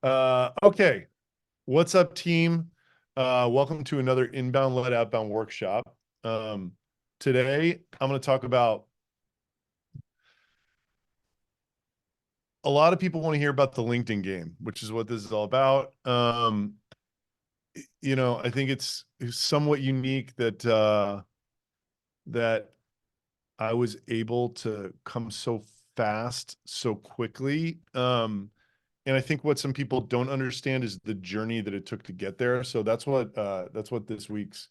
Okay. What's up, team? Welcome to another inbound led outbound workshop. Today, I'm going to talk about a lot of people want to hear about the LinkedIn game, which is what this is all about. I think it's somewhat unique that I was able to come so fast, so quickly. And I think what some people don't understand is the journey that it took to get there. So that's what um, this week's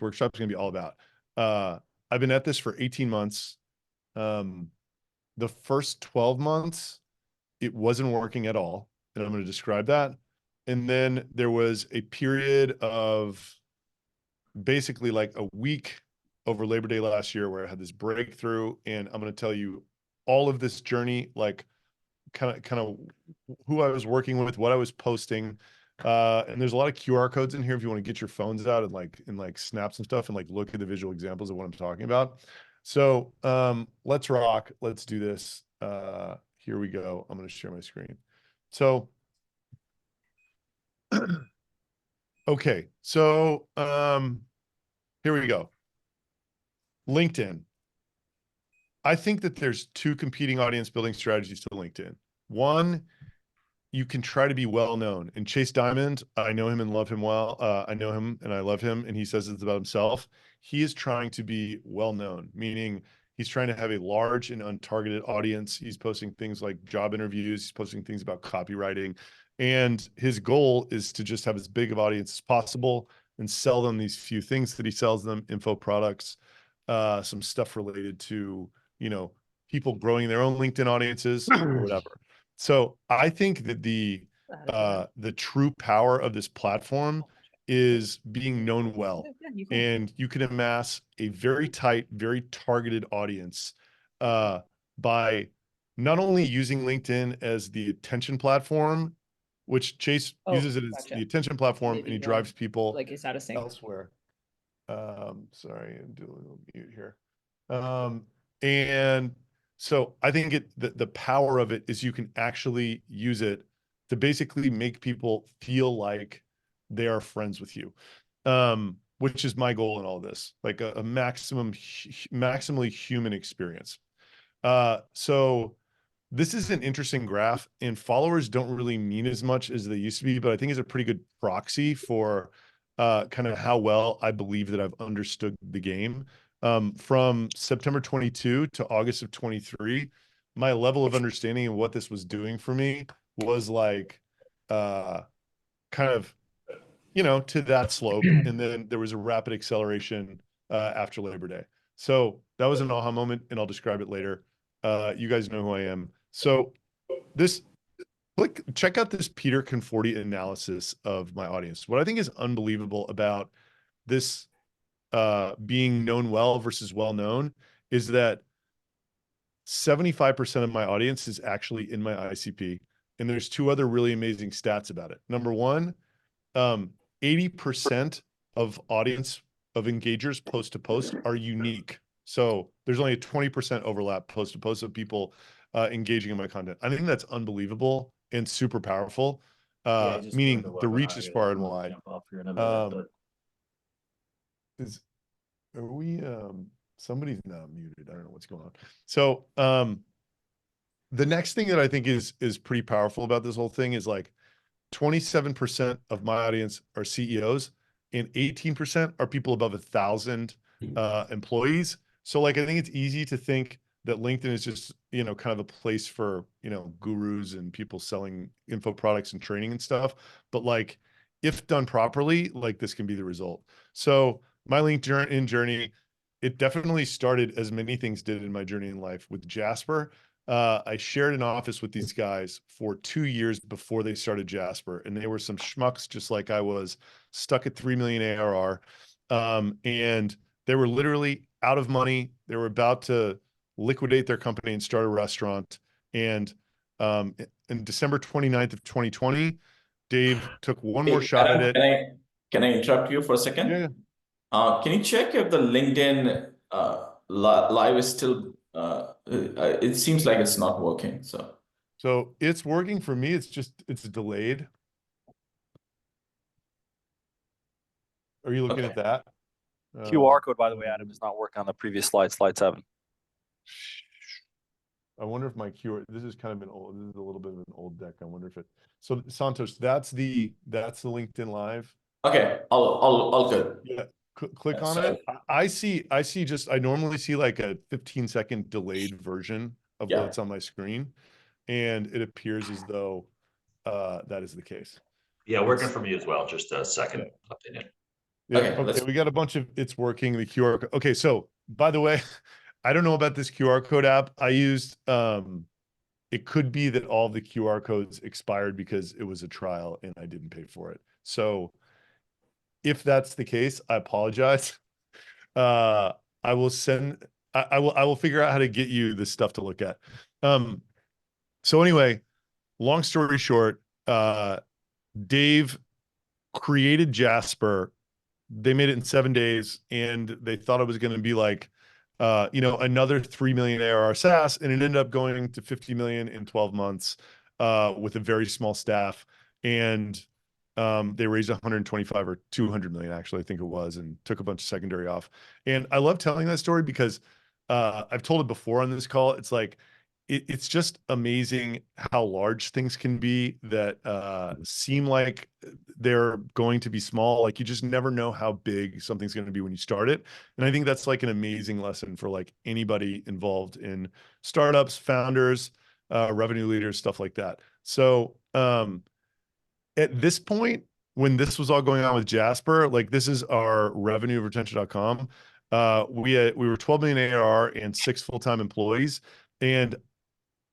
workshop is going to be all about. I've been at this for 18 months. Um, the first 12 months, it wasn't working at all, and I'm going to describe that. And then there was a period of basically like a week over Labor Day last year where I had this breakthrough, and I'm going to tell you all of this journey, like kind of who I was working with, what I was posting. And there's a lot of QR codes in here if you want to get your phones out and snaps and stuff and like look at the visual examples of what I'm talking about. So let's rock. Let's do this. Here we go. I'm going to share my screen. So okay. So here we go. LinkedIn. I think that there's two competing audience building strategies to LinkedIn. One, you can try to be well known. And Chase Diamond, I know him and love him well. I know him and I love him, and he says it's about himself. He is trying to be well known, meaning he's trying to have a large and untargeted audience. He's posting things like job interviews, he's posting things about copywriting. And his goal is to just have as big of audience as possible and sell them these few things that he sells them, info products, some stuff related to, people growing their own LinkedIn audiences or whatever. So I think that the true power of this platform is being known well, and you can amass a very tight, very targeted audience by not only using LinkedIn as the attention platform, which Chase uses it as the attention platform, and he drives people Like, is that a sync? elsewhere. Sorry, I'm doing a little mute here. And so I think the power of it is you can actually use it to basically make people feel like they are friends with you, which is my goal in all this, like a maximally human experience. So this is an interesting graph, and followers don't really mean as much as they used to be, but I think it's a pretty good proxy for kind of how well I believe that I've understood the game. From September 22 to August of 23, my level of understanding of what this was doing for me was like kind of, to that slope. And then there was a rapid acceleration after Labor Day. So that was an aha moment, and I'll describe it later. You guys know who I am. So this check out this Peter Conforti analysis of my audience. What I think is unbelievable about this being known well versus well known is that 75% of my audience is actually in my ICP. And there's two other really amazing stats about it. Number one, 80% of audience of engagers post to post are unique. So there's only a 20% overlap post to post of people engaging in my content. I think that's unbelievable and super powerful, meaning the reach is far and wide. Is are we somebody's not muted? I don't know what's going on. So the next thing that I think is pretty powerful about this whole thing is like 27% of my audience are CEOs and 18% are people above 1,000 employees. So like, I think it's easy to think that LinkedIn is just, kind of a place for, gurus and people selling info products and training and stuff. But like, if done properly, like this can be the result. So my LinkedIn journey, it definitely started, as many things did in my journey in life, with Jasper. I shared an office with these guys for 2 years before they started Jasper, and they were some schmucks just like I was, stuck at 3 million ARR. And they were literally out of money. They were about to liquidate their company and start a restaurant. And in December 29th of 2020, Dave took one more Hey, shot at it. can I interrupt you for a second? Yeah. Can you check if the LinkedIn live is still? It seems like it's not working. So So it's working for me. It's delayed. Are you looking Okay. at that? QR code, by the way, Adam, is not working on the previous slide, slide 7. I wonder if my QR, this is kind of an old, this is a little bit of an old deck. I wonder if it, so Santosh, that's the LinkedIn Live. Okay, all good. Yeah, click on So, it. I normally see like a 15-second delayed version of yeah. what's on my screen, and it appears as though that is the case. Yeah, working for me as well. Just a second opinion. Yeah. Okay, Okay. We got a bunch of it's working. The QR code. Okay. So by the way, I don't know about this QR code app. I used it could be that all the QR codes expired because it was a trial and I didn't pay for it. So if that's the case, I apologize. I will send I will figure out how to get you this stuff to look at. So anyway, long story short, Dave created Jasper. They made it in 7 days and they thought it was going to be like, another 3 million ARR SaaS. And it ended up going to 50 million in 12 months, with a very small staff. And, they raised 125 or 200 million, actually, I think it was, and took a bunch of secondary off. And I love telling that story because, I've told it before on this call. It's like, it's just amazing how large things can be that seem like they're going to be small. Like you just never know how big something's going to be when you start it. And I think that's like an amazing lesson for like anybody involved in startups, founders, revenue leaders, stuff like that. So at this point, when this was all going on with Jasper, like this is our revenue retention.com. We were 12 million ARR and 6 full-time employees. And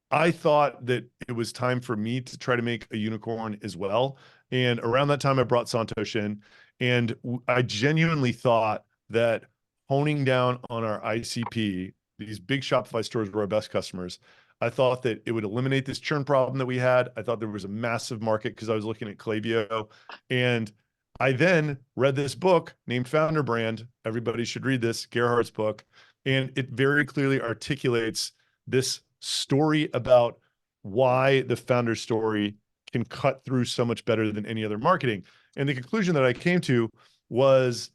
I thought that it was time for me to try to make a unicorn as well. And around that time, I brought Santosh in, and I genuinely thought that honing down on our ICP, these big Shopify stores were our best customers. I thought that it would eliminate this churn problem that we had. I thought there was a massive market because I was looking at Klaviyo. And I then read this book named Founder Brand. Everybody should read this, Gerhardt's book. And it very clearly articulates this story about why the founder story can cut through so much better than any other marketing. And the conclusion that I came to was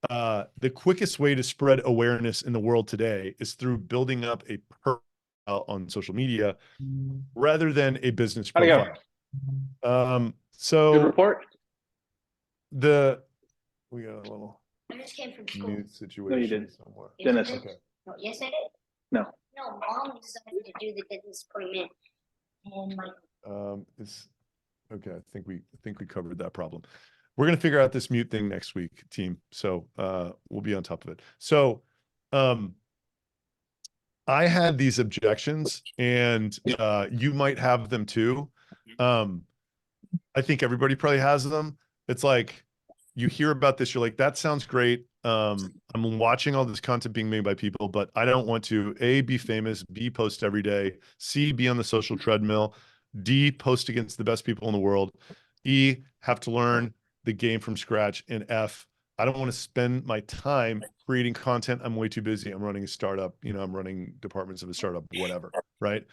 the quickest way to spread awareness in the world today is through building up a profile on social media rather than a business How'd it go? profile. Good So report? we got a little I just came from school. mute situation didn't. somewhere. Yes, I Dennis. did. Okay. No, yes, I did. No. No, mom decided to do the business appointment. And my It's okay. I think we covered that problem. We're gonna figure out this mute thing next week, team. So we'll be on top of it. So I had these objections, and you might have them too. I think everybody probably has them. It's like you hear about this, you're like, that sounds great. I'm watching all this content being made by people, but I don't want to A, be famous, B, post every day, C, be on the social treadmill, D, post against the best people in the world, E, have to learn the game from scratch, and F, I don't want to spend my time creating content. I'm way too busy. I'm running a startup, I'm running departments of a startup, whatever, right?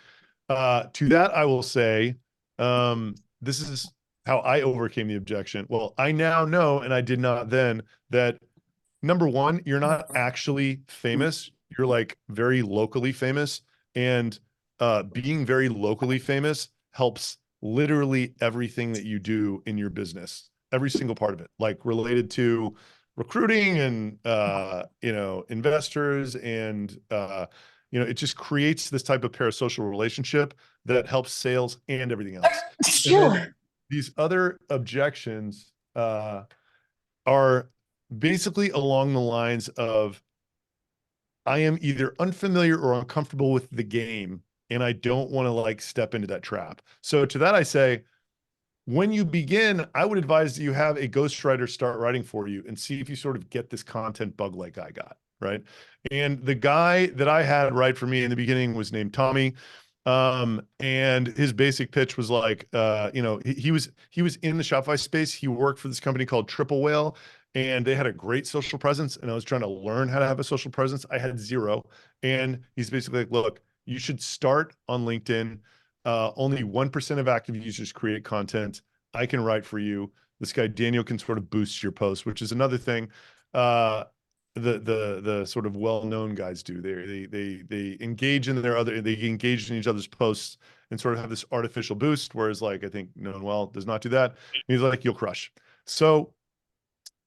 To that, I will say, this is how I overcame the objection. Well, I now know, and I did not then, that number one, you're not actually famous. You're like very locally famous. And being very locally famous helps literally everything that you do in your business, every single part of it, like related to recruiting and, investors. And, it just creates this type of parasocial relationship that helps sales and everything else. sure. These other objections are basically along the lines of, I am either unfamiliar or uncomfortable with the game, and I don't want to like step into that trap. So to that, I say, when you begin, I would advise that you have a ghostwriter start writing for you and see if you sort of get this content bug like I got, right? And the guy that I had write for me in the beginning was named Tommy. And his basic pitch was like, he was in the Shopify space. He worked for this company called Triple Whale, and they had a great social presence. And I was trying to learn how to have a social presence. I had zero. And he's basically like, look, you should start on LinkedIn. Only 1% of active users create content. I can write for you. This guy Daniel can sort of boost your post, which is another thing. The sort of well-known guys do. They engage in they engage in each other's posts and sort of have this artificial boost. Whereas like I think Known Well does not do that. And he's like, you'll crush. So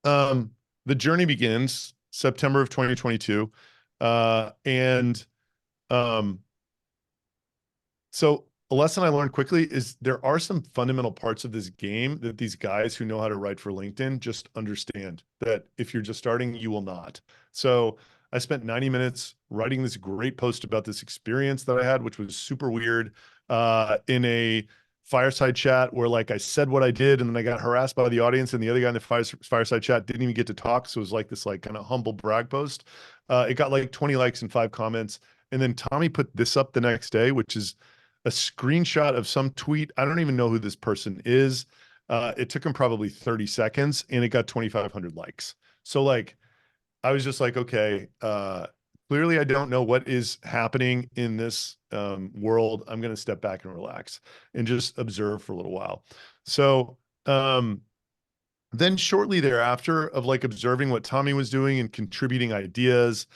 the journey begins September of 2022. And so a lesson I learned quickly is there are some fundamental parts of this game that these guys who know how to write for LinkedIn just understand that if you're just starting, you will not. So I spent 90 minutes writing this great post about this experience that I had, which was super weird, in a fireside chat where like I said what I did and then I got harassed by the audience and the other guy in the fireside chat didn't even get to talk. So it was like this like kind of humble brag post. It got like 20 likes and 5 comments. And then Tommy put this up the next day, which is a screenshot of some tweet. I don't even know who this person is. It took him probably 30 seconds and it got 2,500 likes. So like, I was just like, okay, clearly I don't know what is happening in this world. I'm going to step back and relax and just observe for a little while. So then shortly thereafter of like observing what Tommy was doing and contributing ideas,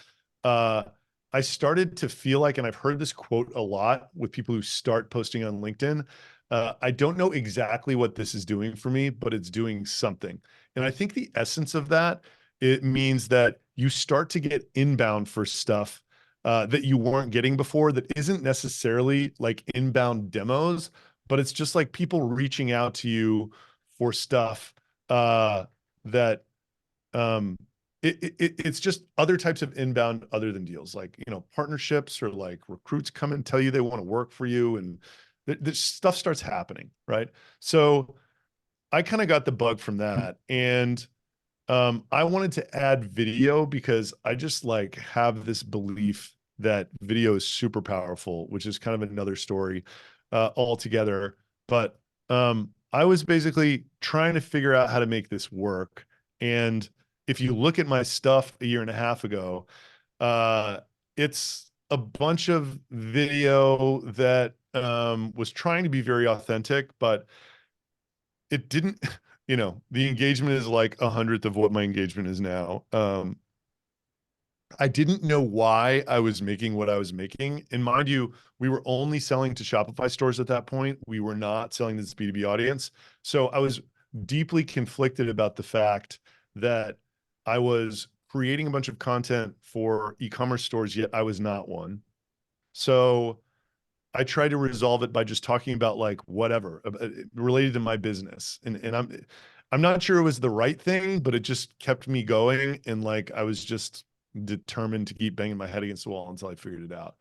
I started to feel like, and I've heard this quote a lot with people who start posting on LinkedIn, I don't know exactly what this is doing for me, but it's doing something. And I think the essence of that, it means that you start to get inbound for stuff that you weren't getting before that isn't necessarily like inbound demos, but it's just like people reaching out to you for stuff that it's just other types of inbound other than deals, like, you know, partnerships or like recruits come and tell you they want to work for you and this stuff starts happening, right? So I kind of got the bug from that. And I wanted to add video because I just like have this belief that video is super powerful, which is kind of another story altogether. But I was basically trying to figure out how to make this work. And if you look at my stuff a year and a half ago, it's a bunch of video that was trying to be very authentic, but it didn't, you know, the engagement is like 100th of what my engagement is now. I didn't know why I was making what I was making. And mind you, we were only selling to Shopify stores at that point. We were not selling to this B2B audience. So I was deeply conflicted about the fact that I was creating a bunch of content for e-commerce stores, yet I was not one. So I tried to resolve it by just talking about like whatever related to my business. And I'm not sure it was the right thing, but it just kept me going. And like, I was just determined to keep banging my head against the wall until I figured it out.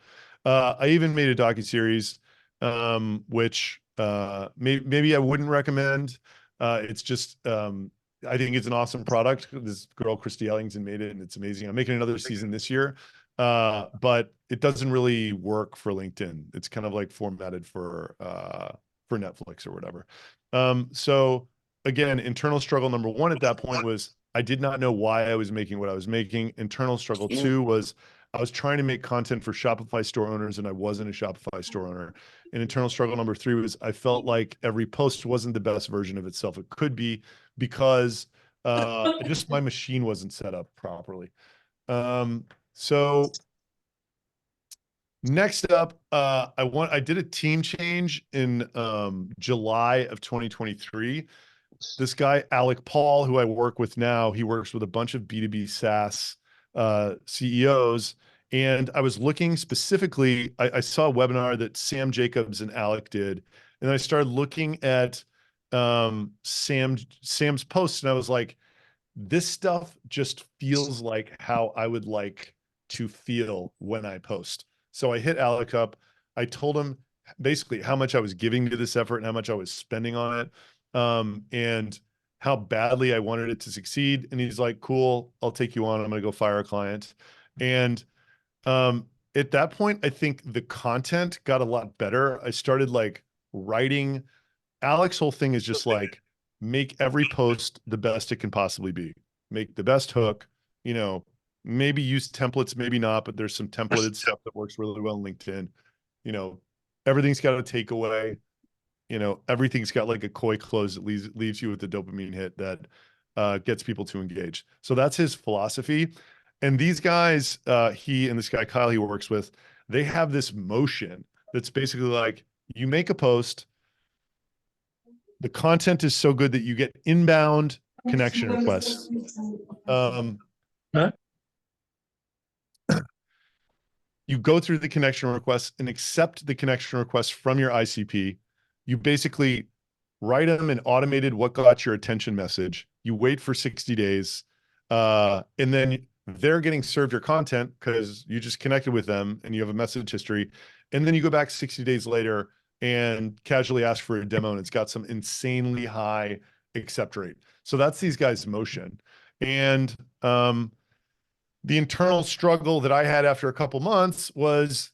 I even made a docuseries, which maybe I wouldn't recommend. It's just, I think it's an awesome product. This girl, Christy Ellington, made it and it's amazing. I'm making another season this year. But it doesn't really work for LinkedIn. It's kind of like formatted for Netflix or whatever. So again, internal struggle number 1 at that point was I did not know why I was making what I was making. Internal struggle 2 was I was trying to make content for Shopify store owners and I wasn't a Shopify store owner. And internal struggle number 3 was I felt like every post wasn't the best version of itself. It could be because just my machine wasn't set up properly. So next up, I did a team change in July of 2023. This guy, Alec Paul, who I work with now, he works with a bunch of B2B SaaS CEOs. And I was looking specifically, I saw a webinar that Sam Jacobs and Alec did. And I started looking at Sam's posts and I was like, this stuff just feels like how I would like to feel when I post. So I hit Alec up. I told him basically how much I was giving to this effort and how much I was spending on it, and how badly I wanted it to succeed. And he's like, cool, I'll take you on. I'm going to go fire a client. And at that point, I think the content got a lot better. I started like writing. Alec's whole thing is just like, make every post the best it can possibly be. Make the best hook, you know, maybe use templates, maybe not, but there's some templated stuff that works really well in LinkedIn. You know, everything's got a takeaway. Everything's got like a coy close that leaves you with the dopamine hit that gets people to engage. So that's his philosophy. And these guys, he and this guy Kyle he works with, they have this motion that's basically like you make a post, the content is so good that you get inbound connection requests. You go through the connection requests and accept the connection requests from your ICP. You basically write them an automated what got your attention message. You wait for 60 days, and then they're getting served your content because you just connected with them and you have a message history. And then you go back 60 days later and casually ask for a demo, and it's got some insanely high accept rate. So that's these guys' motion. And the internal struggle that I had after a couple months was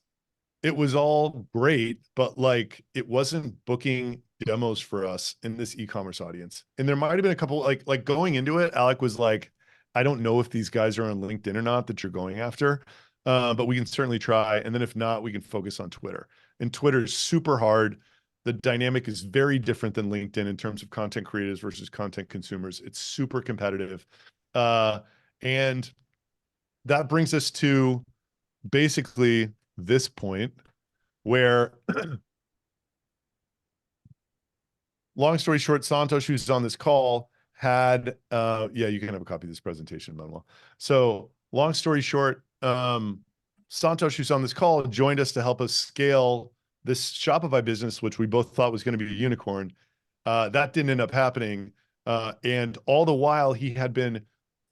it was all great, but like it wasn't booking demos for us in this e-commerce audience. And there might've been a couple like going into it, Alec was like, I don't know if these guys are on LinkedIn or not that you're going after, but we can certainly try. And then if not, we can focus on Twitter. And Twitter is super hard. The dynamic is very different than LinkedIn in terms of content creators versus content consumers. It's super competitive. And that brings us to basically this point where long story short, Santosh, who's on this call, had yeah, you can have a copy of this presentation, Manuel. So long story short, Santosh, who's on this call, joined us to help us scale this Shopify business, which we both thought was going to be a unicorn. That didn't end up happening. And all the while he had been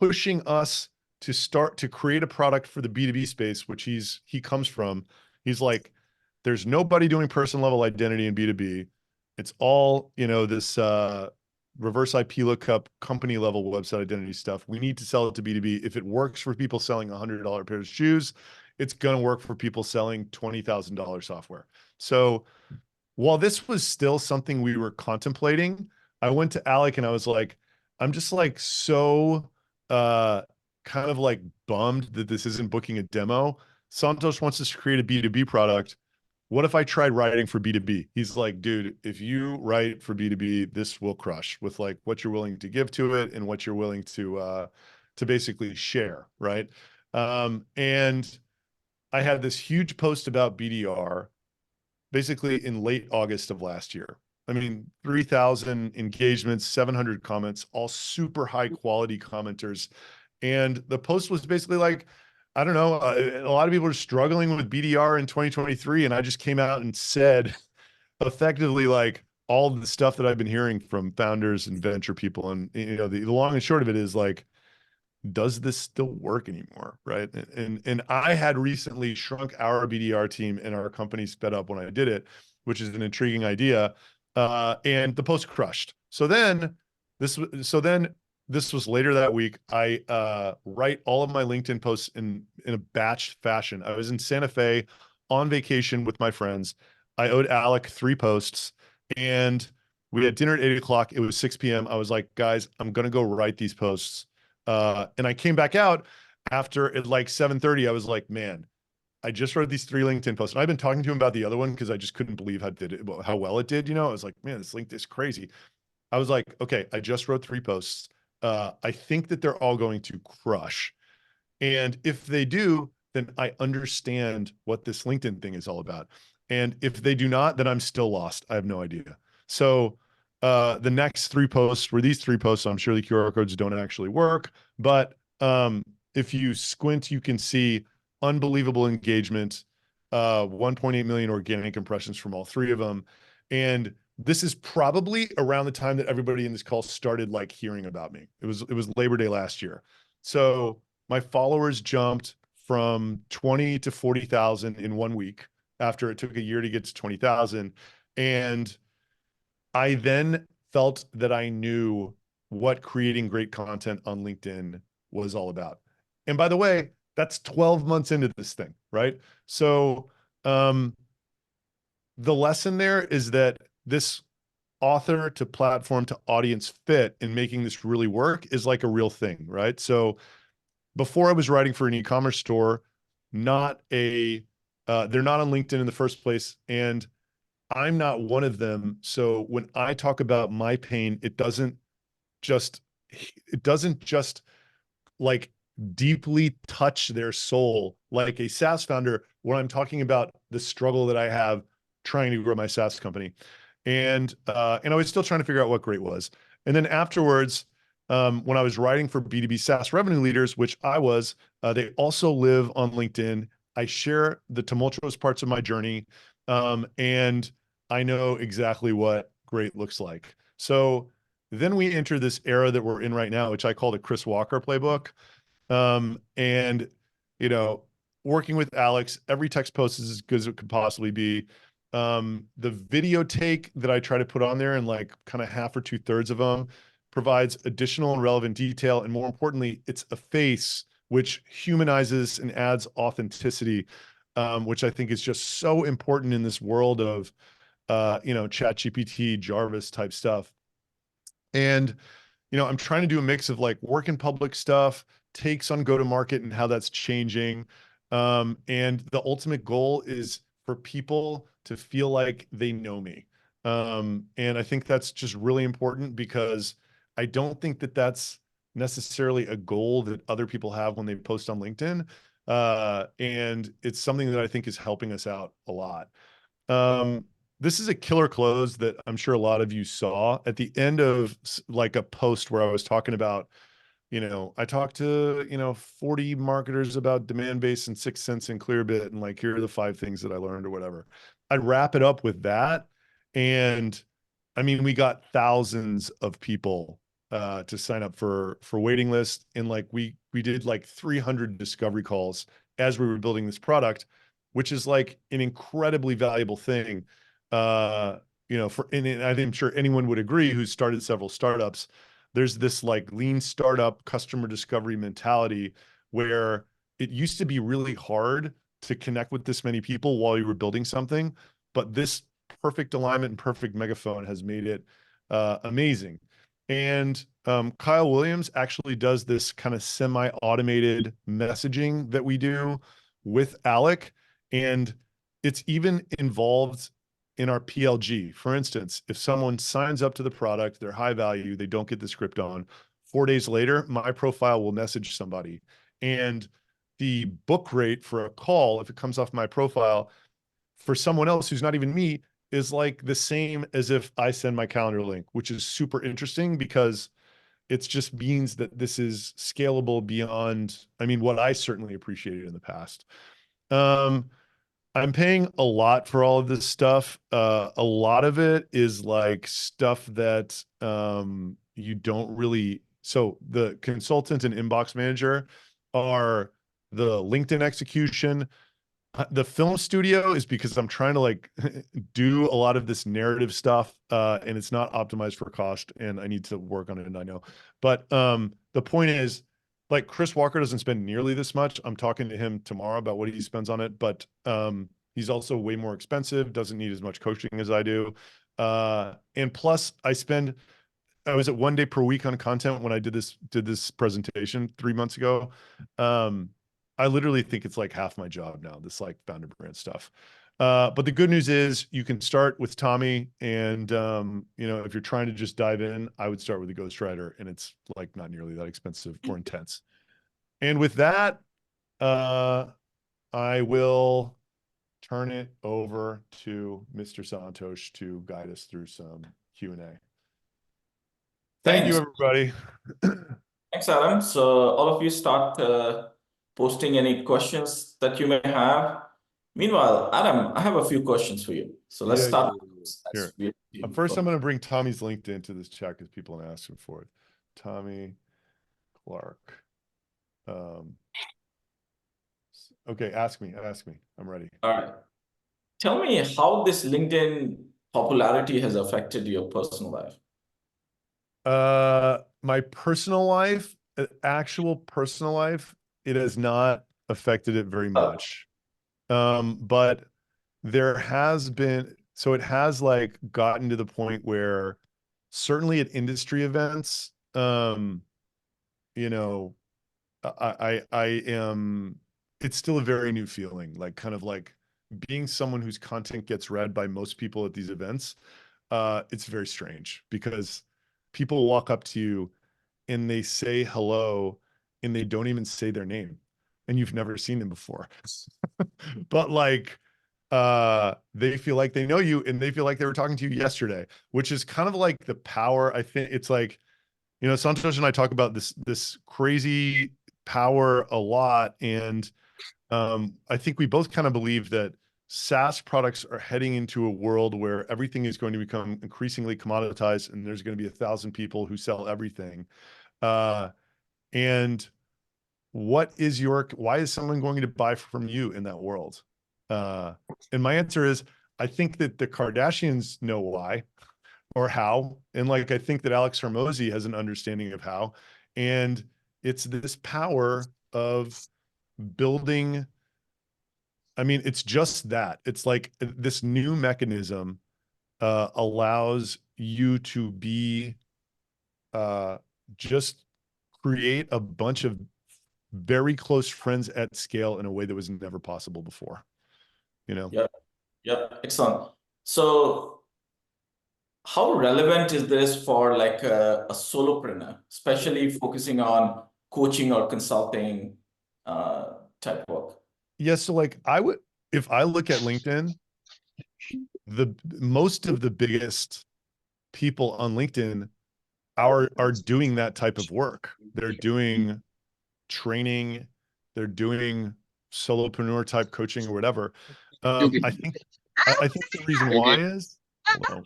pushing us to start to create a product for the B2B space, which he comes from. He's like, there's nobody doing person level identity in B2B. It's all, this reverse IP lookup company level website identity stuff. We need to sell it to B2B. If it works for people selling $100 pairs of shoes, it's going to work for people selling $20,000 software. So while this was still something we were contemplating, I went to Alec and I was like, I'm just like so kind of like bummed that this isn't booking a demo. Santosh wants us to create a B2B product. What if I tried writing for B2B? He's like, dude, if you write for B2B, this will crush with like what you're willing to give to it and what you're willing to basically share, right? And I had this huge post about BDR basically in late August of last year. I mean, 3,000 engagements, 700 comments, all super high quality commenters. And the post was basically like, I don't know, a lot of people are struggling with BDR in 2023. And I just came out and said effectively like all the stuff that I've been hearing from founders and venture people. And, the long and short of it is like, does this still work anymore, right? And I had recently shrunk our BDR team and our company sped up when I did it, which is an intriguing idea. And the post crushed. So then this was later that week. I write all of my LinkedIn posts in a batch fashion. I was in Santa Fe on vacation with my friends. I owed Alec 3 posts and we had dinner at 8 o'clock. It was 6 p.m. I was like, guys, I'm going to go write these posts. And I came back out after at like 7:30. I was like, man, I just wrote these 3 LinkedIn posts. And I've been talking to him about the other one because I just couldn't believe how well it did. I was like, man, this LinkedIn is crazy. I was like, okay, I just wrote 3 posts. I think that they're all going to crush. And if they do, then I understand what this LinkedIn thing is all about. And if they do not, then I'm still lost. I have no idea. So the next 3 posts were these 3 posts. I'm sure the QR codes don't actually work, but if you squint, you can see unbelievable engagement, 1.8 million organic impressions from all 3 of them. And this is probably around the time that everybody in this call started like hearing about me. It was Labor Day last year. So my followers jumped from 20 to 40,000 in 1 week after it took a year to get to 20,000. And I then felt that I knew what creating great content on LinkedIn was all about. And by the way, that's 12 months into this thing, right? So the lesson there is that this author to platform to audience fit and making this really work is like a real thing, right? So before I was writing for an e-commerce store, they're not on LinkedIn in the first place. And I'm not one of them. So when I talk about my pain, just, it doesn't just like deeply touch their soul like a SaaS founder when I'm talking about the struggle that I have trying to grow my SaaS company. And I was still trying to figure out what great was. And then afterwards, when I was writing for B2B SaaS revenue leaders, which I was, they also live on LinkedIn. I share the tumultuous parts of my journey, and I know exactly what great looks like. So then we enter this era that we're in right now, which I call the Chris Walker playbook. And, you know, working with Alex, every text post is as good as it could possibly be. The video take that I try to put on there, and like kind of half or 2/3 of them, provides additional and relevant detail. And more importantly, it's a face which humanizes and adds authenticity, which I think is just so important in this world of, Chat GPT, Jarvis type stuff. And I'm trying to do a mix of like work in public stuff, takes on go to market and how that's changing. And the ultimate goal is for people to feel like they know me. And I think that's just really important because I don't think that that's necessarily a goal that other people have when they post on LinkedIn. And it's something that I think is helping us out a lot. This is a killer close that I'm sure a lot of you saw at the end of like a post where I was talking about, I talked to, 40 marketers about demand base and 6 cents in Clearbit. And like, here are the 5 things that I learned or whatever. I'd wrap it up with that. And I mean, we got thousands of people to sign up for waiting list. And like, we did like 300 discovery calls as we were building this product, which is like an incredibly valuable thing. And I'm sure anyone would agree who's started several startups. There's this like lean startup customer discovery mentality where it used to be really hard to connect with this many people while you were building something, but this perfect alignment and perfect megaphone has made it amazing. And Kyle Williams actually does this kind of semi-automated messaging that we do with Alec, and it's even involved in our PLG. For instance, if someone signs up to the product, they're high value, they don't get the script on, 4 days later, my profile will message somebody. And the book rate for a call, if it comes off my profile, for someone else who's not even me, is like the same as if I send my calendar link, which is super interesting because it just means that this is scalable beyond, I mean, what I certainly appreciated in the past. I'm paying a lot for all of this stuff. A lot of it is like stuff that you don't really. So the consultant and inbox manager are the LinkedIn execution. The film studio is because I'm trying to like do a lot of this narrative stuff, and it's not optimized for cost, and I need to work on it, and I know. But the point is, like Chris Walker doesn't spend nearly this much. I'm talking to him tomorrow about what he spends on it, but he's also way more expensive, doesn't need as much coaching as I do. And plus I was at 1 day per week on content when I did this presentation 3 months ago. I literally think it's like half my job now, this like founder brand stuff. But the good news is you can start with Tommy, and if you're trying to just dive in, I would start with a ghostwriter, and it's like not nearly that expensive or intense. And with that, I will turn it over to Mr. Santosh to guide us through some Q&A. Thank you, everybody. Thanks, Adam. So all of you start posting any questions that you may have. Meanwhile, Adam, I have a few questions for you. So let's start. Here. First, I'm going to bring Tommy's LinkedIn to this chat because people are asking for it. Tommy Clark. Okay, ask me. I'm ready. All right. Tell me how this LinkedIn popularity has affected your personal life. My personal life, actual personal life, it has not affected it very much. But there has been, so it has like gotten to the point where certainly at industry events, I am, it's still a very new feeling, like kind of like being someone whose content gets read by most people at these events, it's very strange because people walk up to you and they say hello and they don't even say their name and you've never seen them before. But like, they feel like they know you and they feel like they were talking to you yesterday, which is kind of like the power. I think it's like, you know, Santosh and I talk about this crazy power a lot. And I think we both kind of believe that SaaS products are heading into a world where everything is going to become increasingly commoditized and there's going to be 1,000 people who sell everything. And why is someone going to buy from you in that world? And my answer is, I think that the Kardashians know why or how. And like, I think that Alex Hormozy has an understanding of how, and it's this power of building. I mean, it's just that it's like this new mechanism allows you to be just create a bunch of very close friends at scale in a way that was never possible before, you know? Yeah, excellent. So how relevant is this for like a solopreneur, especially focusing on coaching or consulting type work? Yeah, so like if I look at LinkedIn, most of the biggest people on LinkedIn are doing that type of work. They're doing training, they're doing solopreneur type coaching or whatever. I think the reason why is, hold on.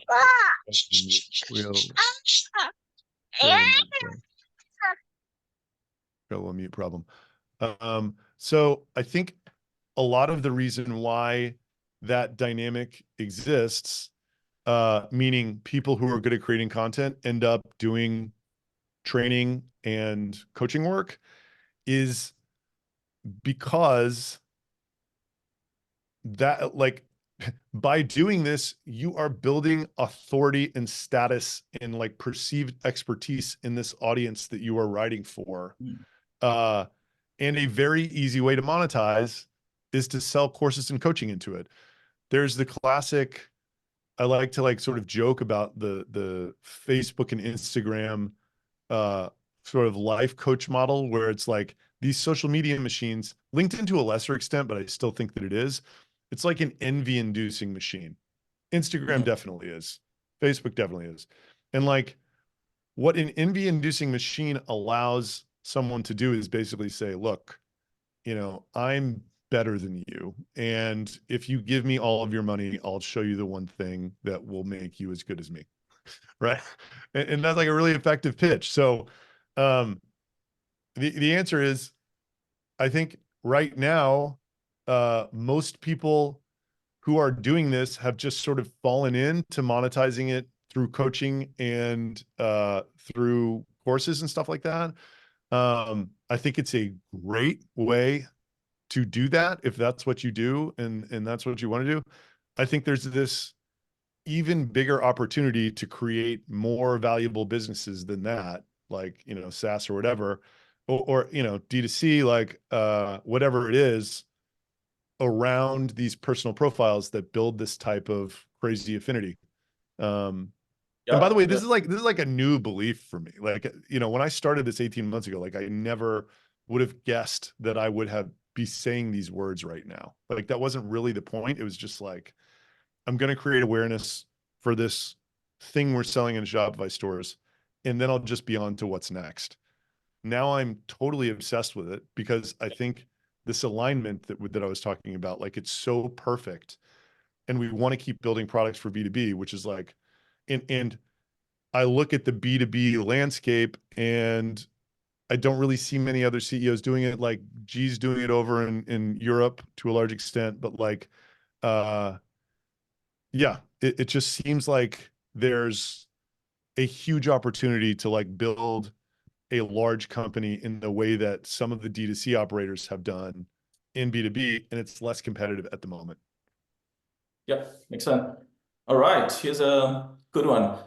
Got a little mute problem. So I think a lot of the reason why that dynamic exists, meaning people who are good at creating content end up doing training and coaching work, is because that, like, by doing this, you are building authority and status and like perceived expertise in this audience that you are writing for. And a very easy way to monetize is to sell courses and coaching into it. There's the classic, I like to like sort of joke about the Facebook and Instagram sort of life coach model, where it's like these social media machines, LinkedIn to a lesser extent, but I still think that it is. It's like an envy inducing machine. Instagram definitely is. Facebook definitely is. And like what an envy inducing machine allows someone to do is basically say, look, you know, I'm better than you. And if you give me all of your money, I'll show you the one thing that will make you as good as me. Right. And that's like a really effective pitch. So the answer is, I think right now, most people who are doing this have just sort of fallen into monetizing it through coaching and through courses and stuff like that. I think it's a great way to do that if that's what you do and that's what you want to do. I think there's this even bigger opportunity to create more valuable businesses than that, like, you know, SaaS or whatever, or you know, D2C, like whatever it is, around these personal profiles that build this type of crazy affinity. And by the way, this is like a new belief for me. Like, you know, when I started this 18 months ago, like I never would have guessed that I would be saying these words right now. Like that wasn't really the point. It was just like, I'm going to create awareness for this thing we're selling in Shopify stores, and then I'll just be on to what's next. Now I'm totally obsessed with it because I think this alignment that I was talking about, like it's so perfect, and we want to keep building products for B2B, which is like, and I look at the B2B landscape and I don't really see many other CEOs doing it. Like G's doing it over in Europe to a large extent, but like, yeah, it just seems like there's a huge opportunity to like build a large company in the way that some of the D2C operators have done in B2B, and it's less competitive at the moment. Yep, makes sense. All right, here's a good one.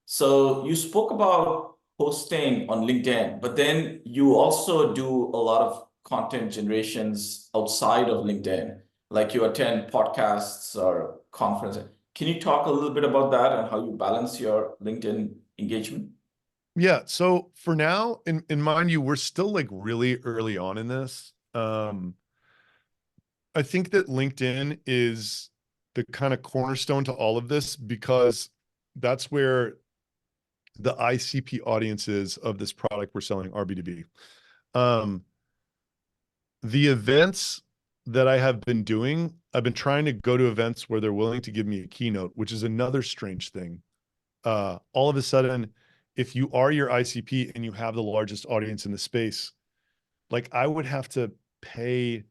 So you spoke about posting on LinkedIn, but then you also do a lot of content generations outside of LinkedIn. like you attend podcasts or conferences. Can you talk a little bit about that and how you balance your LinkedIn engagement? Yeah. So for now, in mind you, we're still like really early on in this. I think that LinkedIn is the kind of cornerstone to all of this because that's where the ICP audiences of this product we're selling are B2B. The events that I have been doing, I've been trying to go to events where they're willing to give me a keynote, which is another strange thing. All of a sudden, if you are your ICP and you have the largest audience in the space, like I would have to pay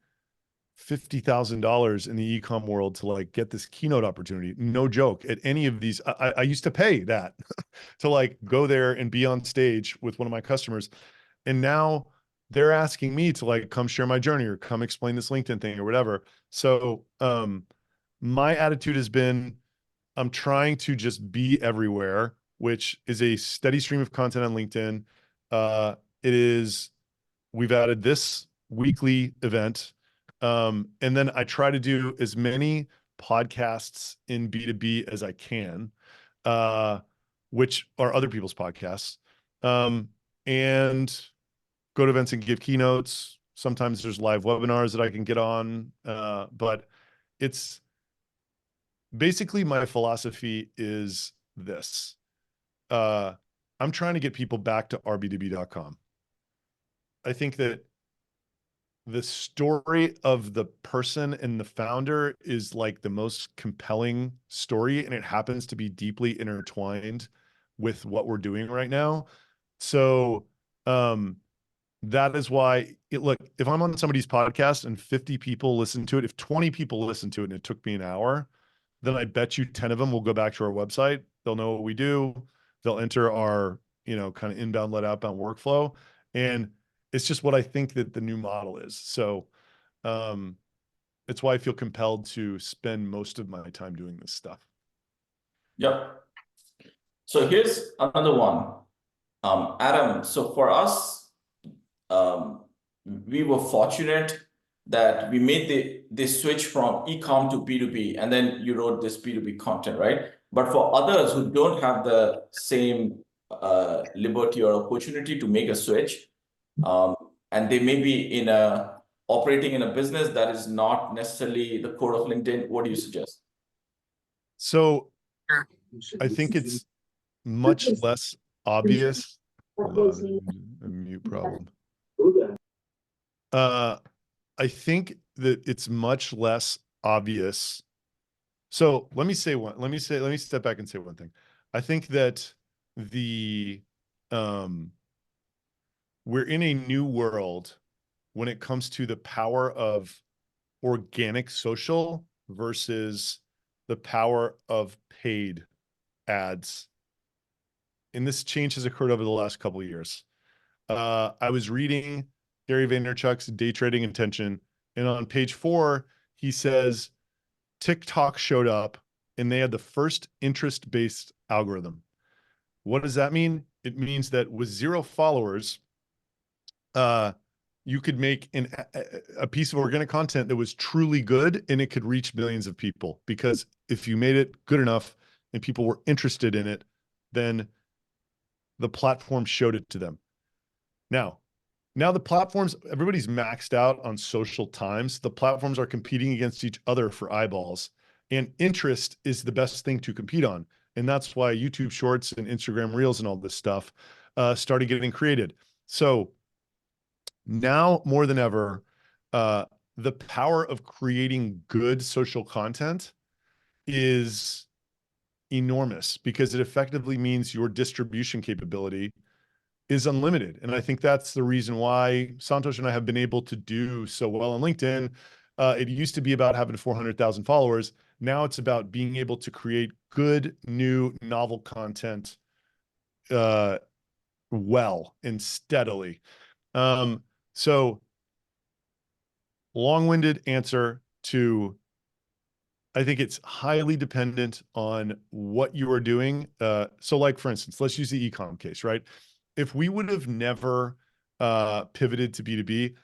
$50,000 in the e-com world to like get this keynote opportunity. No joke. At any of these, I used to pay that to like go there and be on stage with one of my customers. And now they're asking me to like come share my journey or come explain this LinkedIn thing or whatever. So my attitude has been I'm trying to just be everywhere, which is a steady stream of content on LinkedIn. It is, we've added this weekly event. And then I try to do as many podcasts in B2B as I can, which are other people's podcasts. And go to events and give keynotes. Sometimes there's live webinars that I can get on. But it's basically my philosophy is this. I'm trying to get people back to rb2b.com. I think that the story of the person and the founder is like the most compelling story, and it happens to be deeply intertwined with what we're doing right now. So that is why look, if I'm on somebody's podcast and 50 people listen to it, if 20 people listen to it and it took me an hour, then I bet you 10 of them will go back to our website. They'll know what we do. They'll enter our, kind of inbound lead outbound workflow. And it's just what I think that the new model is. So it's why I feel compelled to spend most of my time doing this stuff. Yep. So here's another one. Adam, so for us, we were fortunate that we made this switch from e-com to B2B, and then you wrote this B2B content, right? But for others who don't have the same liberty or opportunity to make a switch, and they may be operating in a business that is not necessarily the core of LinkedIn, what do you suggest? So I think it's much less obvious. Hold on, a mute problem. I think that it's much less obvious. So let me step back and say one thing. I think that we're in a new world when it comes to the power of organic social versus the power of paid ads. And this change has occurred over the last couple of years. I was reading Gary Vaynerchuk's Day Trading Intention, and on page 4, he says, TikTok showed up and they had the first interest-based algorithm. What does that mean? It means that with 0 followers, you could make a piece of organic content that was truly good and it could reach millions of people, because if you made it good enough and people were interested in it, then the platform showed it to them. Now the platforms, everybody's maxed out on social times. The platforms are competing against each other for eyeballs, and interest is the best thing to compete on. And that's why YouTube Shorts and Instagram Reels and all this stuff started getting created. So now more than ever, the power of creating good social content is enormous, because it effectively means your distribution capability is unlimited. And I think that's the reason why Santosh and I have been able to do so well on LinkedIn. It used to be about having 400,000 followers. Now it's about being able to create good, new, novel content well and steadily. So long-winded answer to, I think it's highly dependent on what you are doing. So like, for instance, let's use the e-com case, right? If we would have never pivoted to B2B,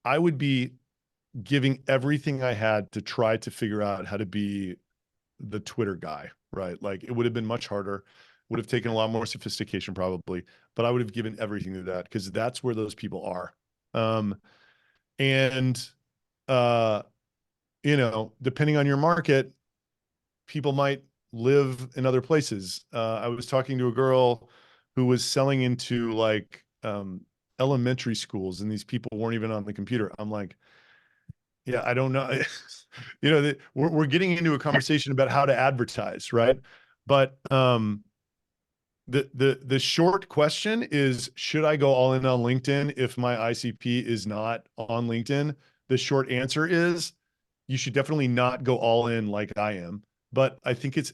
I would be giving everything I had to try to figure out how to be the Twitter guy, right? Like it would have been much harder, would have taken a lot more sophistication probably, but I would have given everything to that because that's where those people are. And you know, depending on your market, people might live in other places. I was talking to a girl who was selling into like elementary schools, and these people weren't even on the computer. I'm like, yeah, I don't know. You know, we're getting into a conversation about how to advertise, right? But the short question is, should I go all in on LinkedIn if my ICP is not on LinkedIn? The short answer is you should definitely not go all in like I am. But I think it's,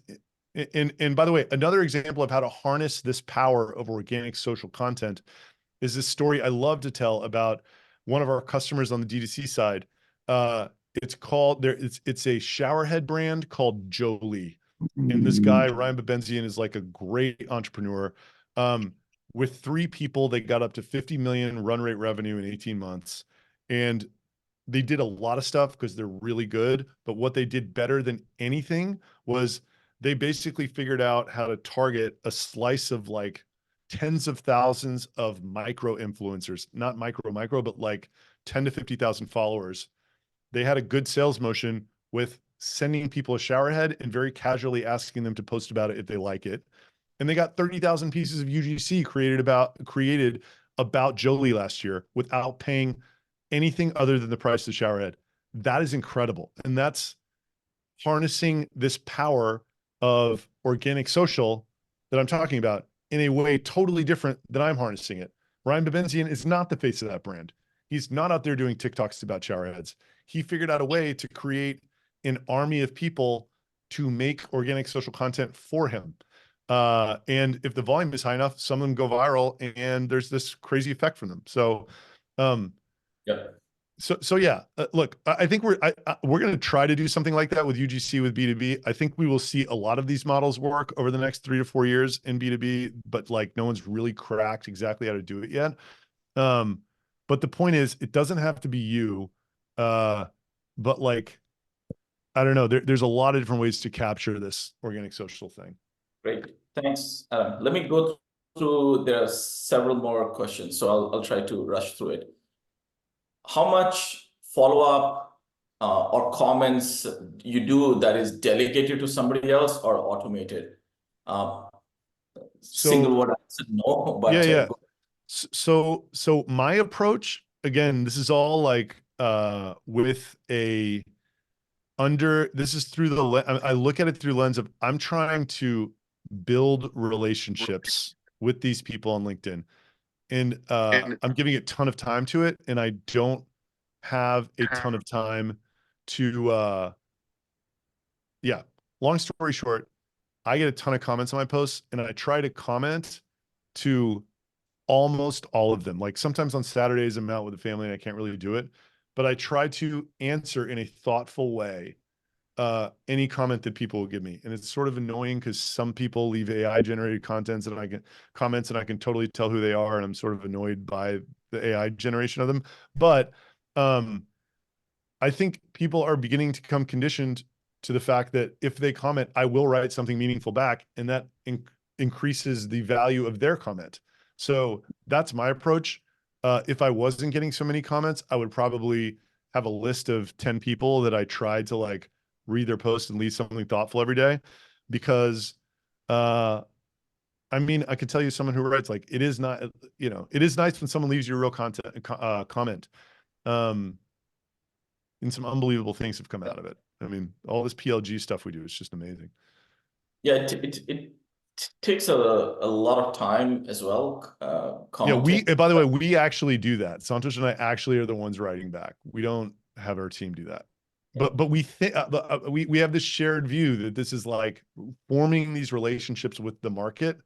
and by the way, another example of how to harness this power of organic social content is this story I love to tell about one of our customers on the D2C side. It's called there. It's a showerhead brand called Jolie, and this guy Ryan Babenzian is like a great entrepreneur. With 3 people, they got up to 50 million run rate revenue in 18 months, and they did a lot of stuff because they're really good. But what they did better than anything was they basically figured out how to target a slice of like tens of thousands of micro influencers, not micro, but like 10 to 50,000 followers. They had a good sales motion with sending people a shower head and very casually asking them to post about it if they like it. And they got 30,000 pieces of UGC created about Jolie last year without paying anything other than the price of the shower head. That is incredible. And that's harnessing this power of organic social that I'm talking about in a way totally different than I'm harnessing it. Ryan Babenzian is not the face of that brand. He's not out there doing TikToks about shower heads. He figured out a way to create an army of people to make organic social content for him. And if the volume is high enough, some of them go viral and there's this crazy effect from them. So, Yeah. So yeah, look, I think we're going to try to do something like that with UGC with B2B. I think we will see a lot of these models work over the next 3 to 4 years in B2B, but like no one's really cracked exactly how to do it yet. But the point is, it doesn't have to be you. But like, I don't know, there's a lot of different ways to capture this organic social thing. Great. Thanks, Adam. Let me go through, there are several more questions, so I'll try to rush through it. How much follow-up or comments you do that is delegated to somebody else or automated? Single word answer, no, but yeah. So my approach, again, this is all like with a this is through the I look at it through the lens of I'm trying to build relationships with these people on LinkedIn, and I'm giving a ton of time to it, and I don't have a ton of time to yeah, long story short, I get a ton of comments on my posts, and I try to comment to almost all of them. Like sometimes on Saturdays I'm out with the family and I can't really do it, but I try to answer in a thoughtful way any comment that people will give me. And it's sort of annoying because some people leave AI generated comments and I can totally tell who they are, and I'm sort of annoyed by the AI generation of them. But I think people are beginning to become conditioned to the fact that if they comment, I will write something meaningful back, and that increases the value of their comment. So that's my approach. If I wasn't getting so many comments, I would probably have a list of 10 people that I tried to like read their post and leave something thoughtful every day, because I mean, I could tell you someone who writes like, it is not, you know, it is nice when someone leaves you a real comment. And some unbelievable things have come out of it. I mean, all this PLG stuff we do is just amazing. Yeah, it takes a lot of time as well. Yeah, by the way, we actually do that. Santosh and I actually are the ones writing back. We don't have our team do that. But we think we have this shared view that this is like forming these relationships with the market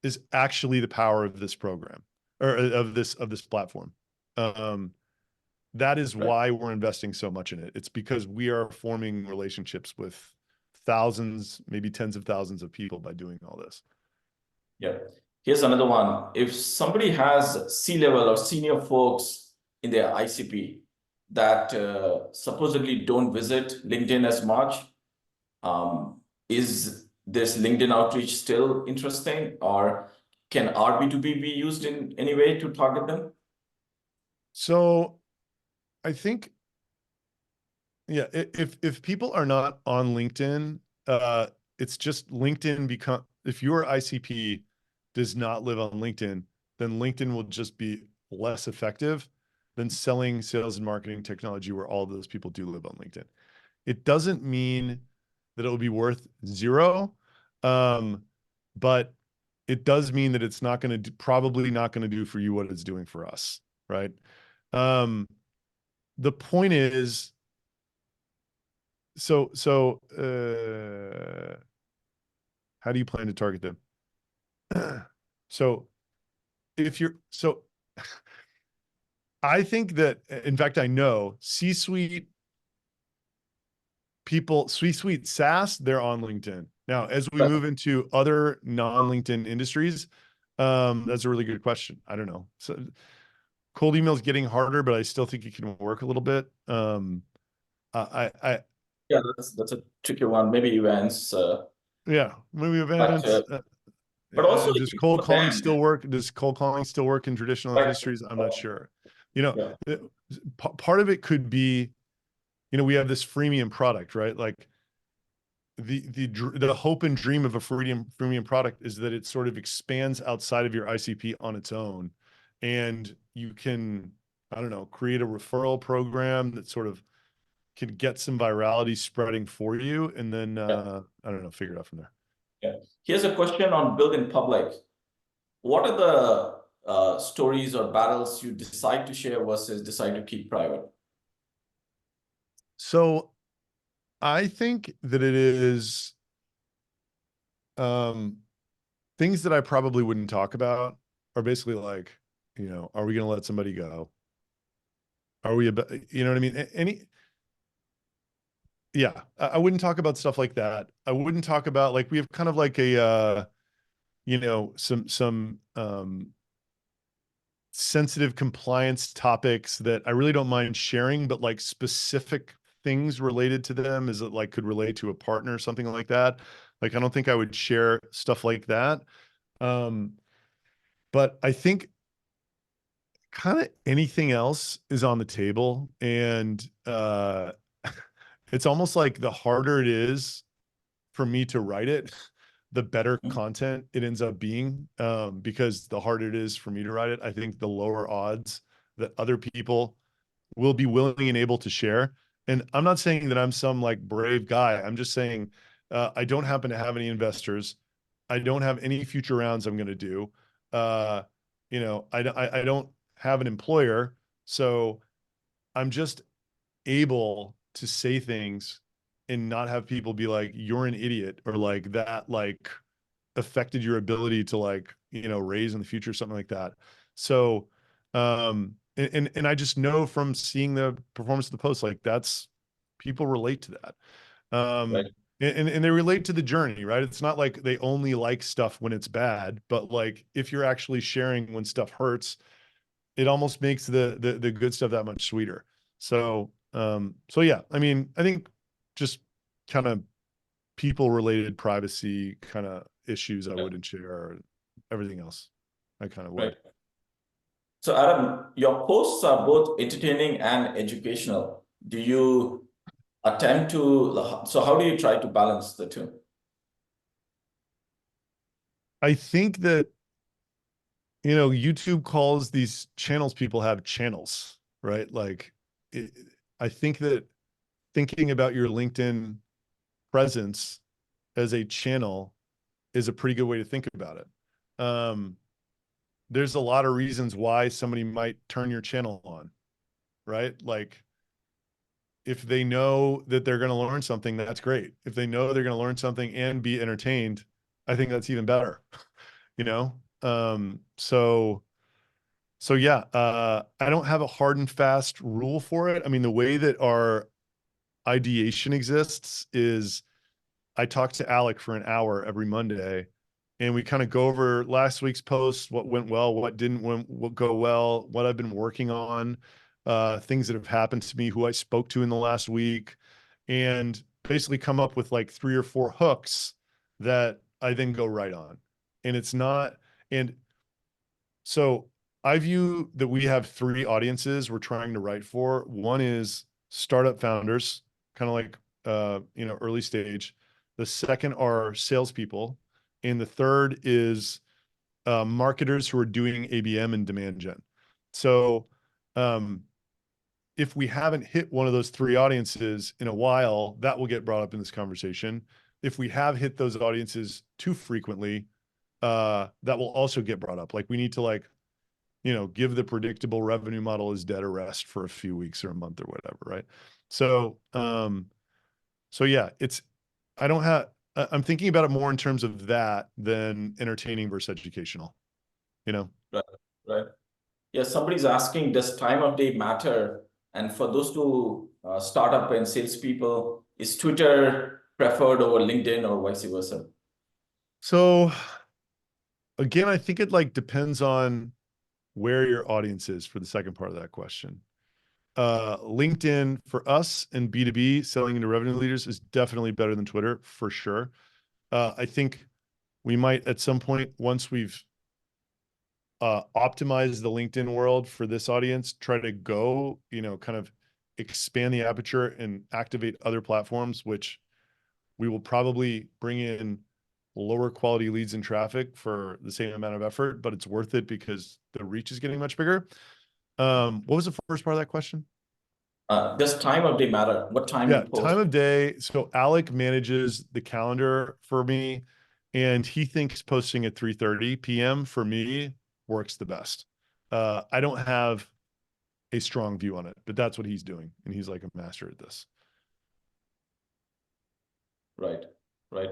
is actually the power of this program, or of this platform. That is why we're investing so much in it. It's because we are forming relationships with thousands, maybe tens of thousands of people by doing all this. Yeah. Here's another one. If somebody has C-level or senior folks in their ICP, that supposedly don't visit LinkedIn as much. Is this LinkedIn outreach still interesting, or can RB2B be used in any way to target them? So I think, yeah, if people are not on LinkedIn, it's just LinkedIn if your ICP does not live on LinkedIn, then LinkedIn will just be less effective than selling sales and marketing technology where all of those people do live on LinkedIn. It doesn't mean that it will be worth zero, but it does mean that it's not going to probably not going to do for you what it's doing for us, right? The point is, so how do you plan to target them? So I think that, in fact, I know C-suite people, C-suite SaaS, they're on LinkedIn. Now, as we move into other non-LinkedIn industries, that's a really good question. I don't know. So cold email is getting harder, but I still think it can work a little bit. Yeah, that's a tricky one. Maybe events. Yeah, maybe events. But also, Does cold for calling them, still work? Does cold calling still work in traditional right. industries? I'm not sure. You know, Yeah. part of it could be, we have this freemium product, right? Like the hope and dream of a freemium product is that it sort of expands outside of your ICP on its own, and you can, I don't know, create a referral program that sort of can get some virality spreading for you, and then I don't know, figure it out from there. Yeah. Here's a question on build in public. What are the stories or battles you decide to share versus decide to keep private? So I think that it is things that I probably wouldn't talk about are basically like, are we going to let somebody go? Are we about, you know what I mean? Yeah, I wouldn't talk about stuff like that. I wouldn't talk about, like, we have kind of like a, some sensitive compliance topics that I really don't mind sharing, but like specific things related to them, is it like could relate to a partner or something like that. Like, I don't think I would share stuff like that. But I think kind of anything else is on the table, and it's almost like the harder it is for me to write it, the better content it ends up being, because the harder it is for me to write it, I think the lower odds that other people will be willing and able to share. And I'm not saying that I'm some like brave guy. I'm just saying I don't happen to have any investors. I don't have any future rounds I'm going to do. I don't have an employer. So I'm just able to say things and not have people be like, you're an idiot, or like that, like affected your ability to like, raise in the future, something like that. So, and I just know from seeing the performance of the post, like that's, people relate to that. Right. And they relate to the journey, right? It's not like they only like stuff when it's bad, but like if you're actually sharing when stuff hurts, it almost makes the good stuff that much sweeter. So, so yeah, I mean, I think just kind of people related privacy kind of issues I wouldn't share. Everything else I kind of would. Right. So Adam, your posts are both entertaining and educational. Do you attempt to, so how do you try to balance the two? I think that, YouTube calls these channels, people have channels, right? Like I think that thinking about your LinkedIn presence as a channel is a pretty good way to think about it. There's a lot of reasons why somebody might turn your channel on, right? Like if they know that they're going to learn something, that's great. If they know they're going to learn something and be entertained, I think that's even better, you know? So yeah, I don't have a hard and fast rule for it. I mean, the way that our ideation exists is I talk to Alec for an hour every Monday, and we kind of go over last week's posts, what went well, what didn't what go well, what I've been working on. things that have happened to me, who I spoke to in the last week, and basically come up with like 3 or 4 hooks that I then go right on. And it's not, and so I view that we have 3 audiences we're trying to write for. One is startup founders, kind of like, early stage. The second are salespeople. And the third is marketers who are doing ABM and demand gen. So if we haven't hit one of those 3 audiences in a while, that will get brought up in this conversation. If we have hit those audiences too frequently, that will also get brought up. Like we need to give the predictable revenue model is dead a rest for a few weeks or a month or whatever. Right. So, so yeah, I'm thinking about it more in terms of that than entertaining versus educational, Right, right. Yeah, somebody's asking, does time of day matter? And for those two startup and salespeople, is Twitter preferred over LinkedIn or vice versa? So again, I think it like depends on where your audience is for the second part of that question. LinkedIn for us and B2B selling into revenue leaders is definitely better than Twitter for sure. I think we might at some point, once we've optimized the LinkedIn world for this audience, try to go, kind of expand the aperture and activate other platforms, which we will probably bring in lower quality leads and traffic for the same amount of effort, but it's worth it because the reach is getting much bigger. What was the first part of that question? Does time of day matter? What time Yeah, you post? time of day. So Alec manages the calendar for me, and he thinks posting at 3:30 p.m. for me works the best. I don't have a strong view on it, but that's what he's doing, and he's like a master at this. Right, right.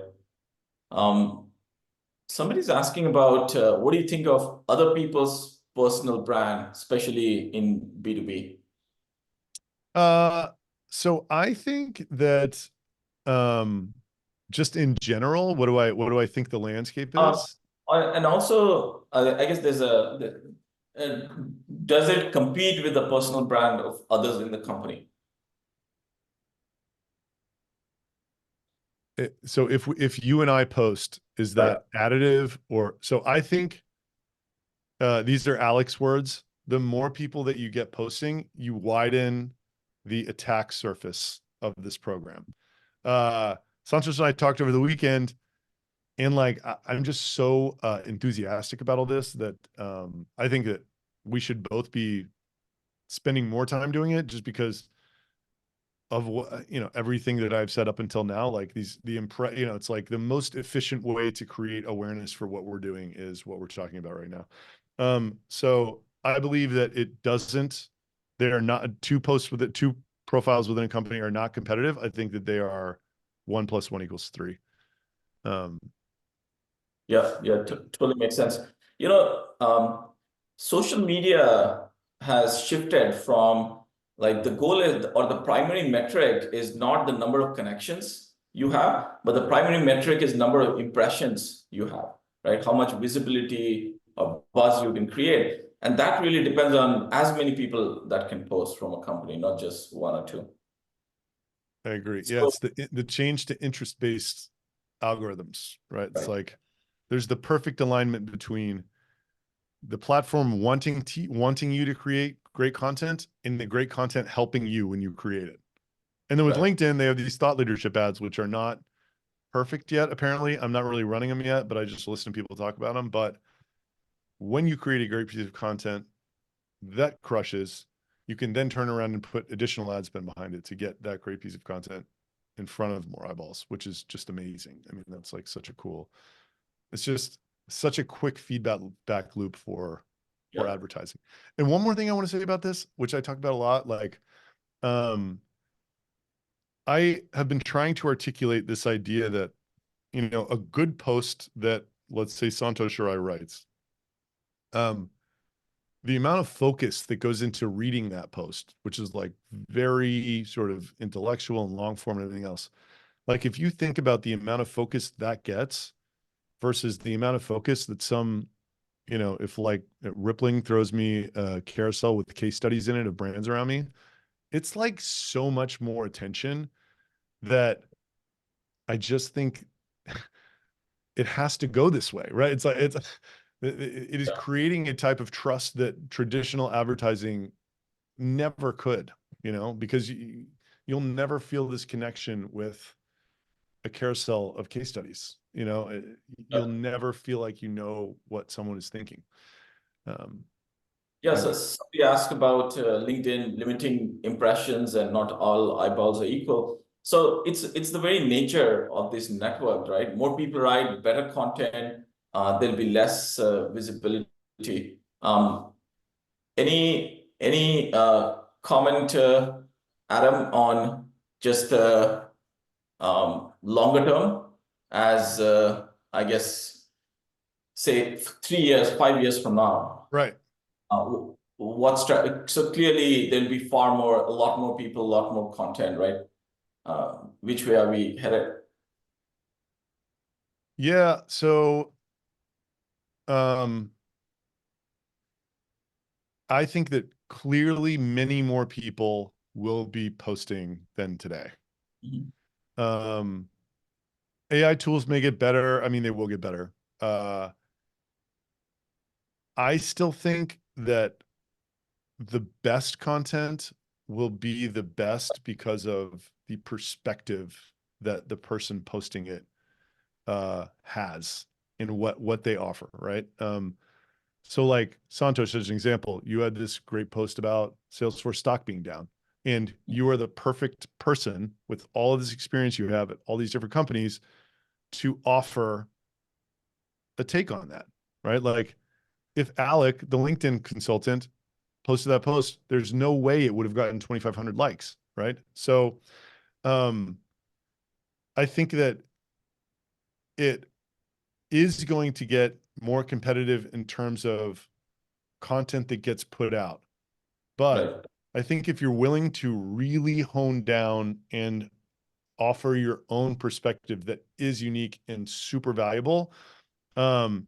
Somebody's asking about what do you think of other people's personal brand, especially in B2B? So I think that just in general, what do I think the landscape is? And also, I guess there's uh, does it compete with the personal brand of others in the company? So if you and I post, is that additive or so? I think these are Alex words. The more people that you get posting, you widen the attack surface of this program. Santos and I talked over the weekend, and like I'm just so enthusiastic about all this that I think that we should both be spending more time doing it, just because of what everything that I've said up until now. Like it's like the most efficient way to create awareness for what we're doing is what we're talking about right now. So I believe that they are not two profiles within a company are not competitive. I think that they are 1 + 1 = 3. Yeah, totally makes sense. Social media has shifted from like the goal is, or the primary metric is not the number of connections you have, but the primary metric is number of impressions you have, right? How much visibility or buzz you can create. And that really depends on as many people that can post from a company, not just 1 or 2. I agree. Yeah, it's the change to interest-based algorithms, right? It's like there's the perfect alignment between the platform wanting you to create great content and the great content helping you when you create it. And then with LinkedIn, they have these thought leadership ads, which are not perfect yet. Apparently, I'm not really running them yet, but I just listen to people talk about them. But when you create a great piece of content that crushes, you can then turn around and put additional ad spend behind it to get that great piece of content in front of more eyeballs, which is just amazing. I mean, that's like it's just such a quick feedback loop for advertising. And one more thing I want to say about this, which I talk about a lot, like, I have been trying to articulate this idea that, a good post that, let's say, Santosh or I writes, the amount of focus that goes into reading that post, which is like very sort of intellectual and long form and everything else. Like if you think about the amount of focus that gets versus the amount of focus that some you know, if like Rippling throws me a carousel with case studies in it of brands around me, it's like so much more attention that I just think it has to go this way, right? It's like, it is Yeah. creating a type of trust that traditional advertising never could, you know, because you'll never feel this connection with a carousel of case studies, you know, you'll never feel like you know what someone is thinking. Yeah, so Anyway. somebody asked about LinkedIn limiting impressions and not all eyeballs are equal. So it's the very nature of this network, right? More people write better content, there'll be less visibility. Any comment, Adam, on just longer term as I guess say 3 years, 5 years from now? Right. So clearly there'll be a lot more people, a lot more content, right? Which way are we headed? Yeah. So, I think that clearly many more people will be posting than today. Mhm. AI tools may get better. I mean, they will get better. I still think that the best content will be the best because of the perspective that the person posting it has in what they offer, right? So like Santosh, as an example, you had this great post about Salesforce stock being down, and you are the perfect person with all of this experience you have at all these different companies to offer a take on that, right? Like if Alec, the LinkedIn consultant, posted that post, there's no way it would have gotten 2,500 likes, right? So I think that it is going to get more competitive in terms of content that gets put out. But Right. I think if you're willing to really hone down and offer your own perspective that is unique and super valuable, and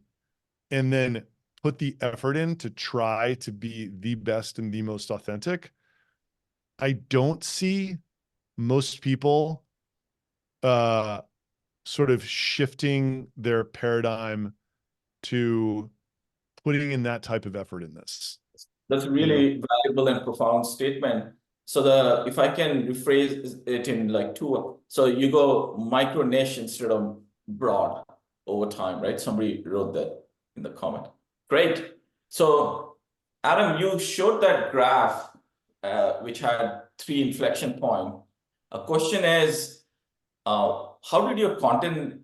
then put the effort in to try to be the best and the most authentic, I don't see most people sort of shifting their paradigm to putting in that type of effort in this. That's a You know? really valuable and profound statement. So if I can rephrase it in like two, so you go micro niche instead of broad over time, right? Somebody wrote that in the comment. Great. So Adam, you showed that graph, which had 3 inflection point. A question is, how did your content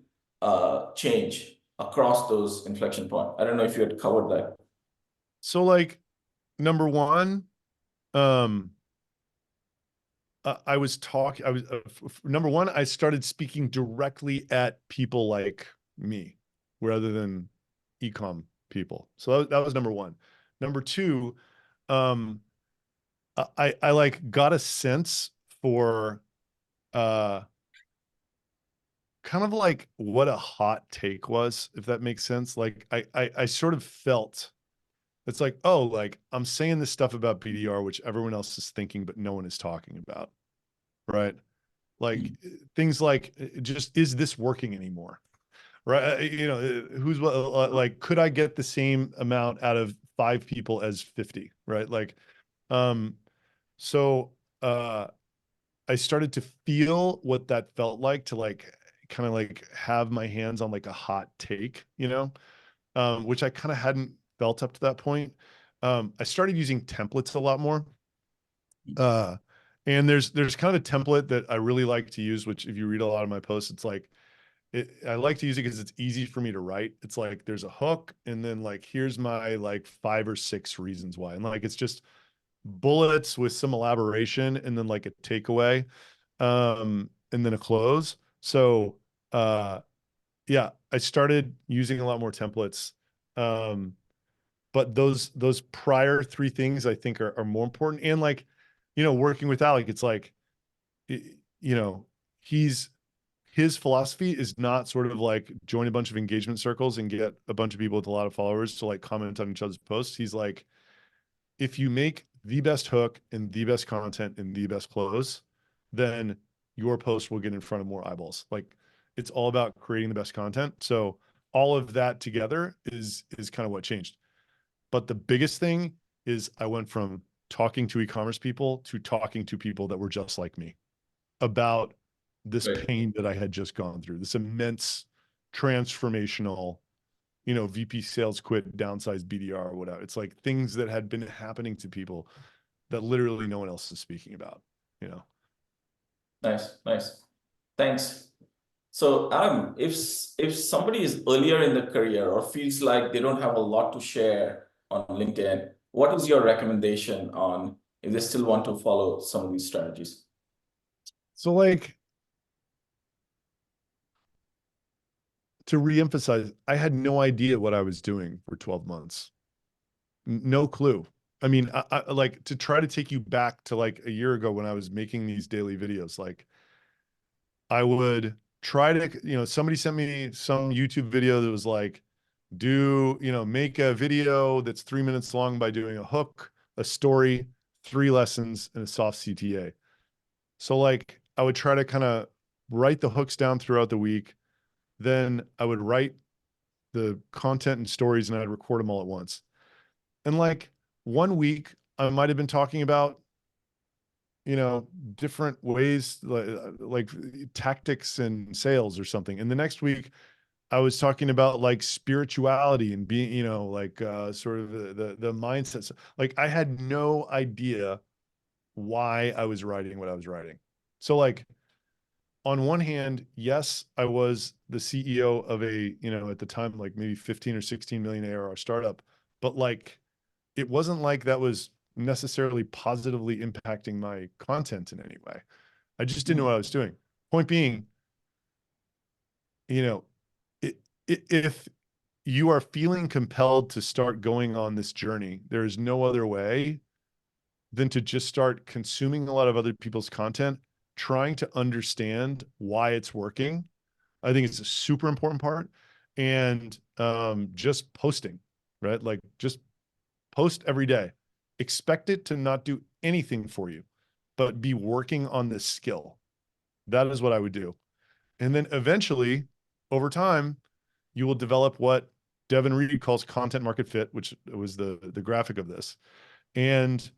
change across those inflection point? I don't know if you had covered that. So like number one, I was number one, I started speaking directly at people like me rather than e-com people. So that was number one. Number two, I like got a sense for kind of like what a hot take was, if that makes sense. Like I sort of felt it's like, oh, like I'm saying this stuff about BDR, which everyone else is thinking, but no one is talking about. Right. Like things like just, is this working anymore? Right. You know, who's like, could I get the same amount out of 5 people as 50? Right. Like, so, I started to feel what that felt like to like, kind of like have my hands on like a hot take, you know, which I kind of hadn't felt up to that point. I started using templates a lot more. And there's kind of a template that I really like to use, which if you read a lot of my posts, it's like, I like to use it because it's easy for me to write. It's like, there's a hook and then like, here's my like 5 or 6 reasons why. And like, it's just bullets with some elaboration and then like a takeaway, and then a close. So, yeah, I started using a lot more templates. But those prior 3 things I think are more important. And like, you know, working with Alec, it's like, you know, he's his philosophy is not sort of like join a bunch of engagement circles and get a bunch of people with a lot of followers to like comment on each other's posts. He's like, if you make the best hook and the best content and the best close, then your post will get in front of more eyeballs. Like it's all about creating the best content. So all of that together is kind of what changed. But the biggest thing is I went from talking to e-commerce people to talking to people that were just like me about this Right. pain that I had just gone through, this immense transformational, VP sales quit, downsized BDR or whatever. It's like things that had been happening to people that literally no one else is speaking about, Nice, nice. Thanks. So Adam, if somebody is earlier in the career or feels like they don't have a lot to share on LinkedIn, what is your recommendation on if they still want to follow some of these strategies? So like, to reemphasize, I had no idea what I was doing for 12 months. No clue. I mean, I like to try to take you back to like a year ago when I was making these daily videos, like I would try to, somebody sent me some YouTube video that was like, make a video that's 3 minutes long by doing a hook, a story, 3 lessons, and a soft CTA. So like I would try to kind of write the hooks down throughout the week. Then I would write the content and stories and I'd record them all at once. And like one week I might've been talking about, different ways like tactics and sales or something. And the next week I was talking about like spirituality and being, sort of the mindsets. Like I had no idea why I was writing what I was writing. So like on one hand, yes, I was the CEO of a, at the time, like maybe 15 or 16 million ARR startup, but like, it wasn't like that was necessarily positively impacting my content in any way. I just didn't know what I was doing. Point being, if you are feeling compelled to start going on this journey, there is no other way than to just start consuming a lot of other people's content, trying to understand why it's working. I think it's a super important part. And just posting, right? Like just post every day. Expect it to not do anything for you, but be working on this skill. That is what I would do. And then eventually, over time, you will develop what Devin Reed calls content market fit, which was the graphic of this. And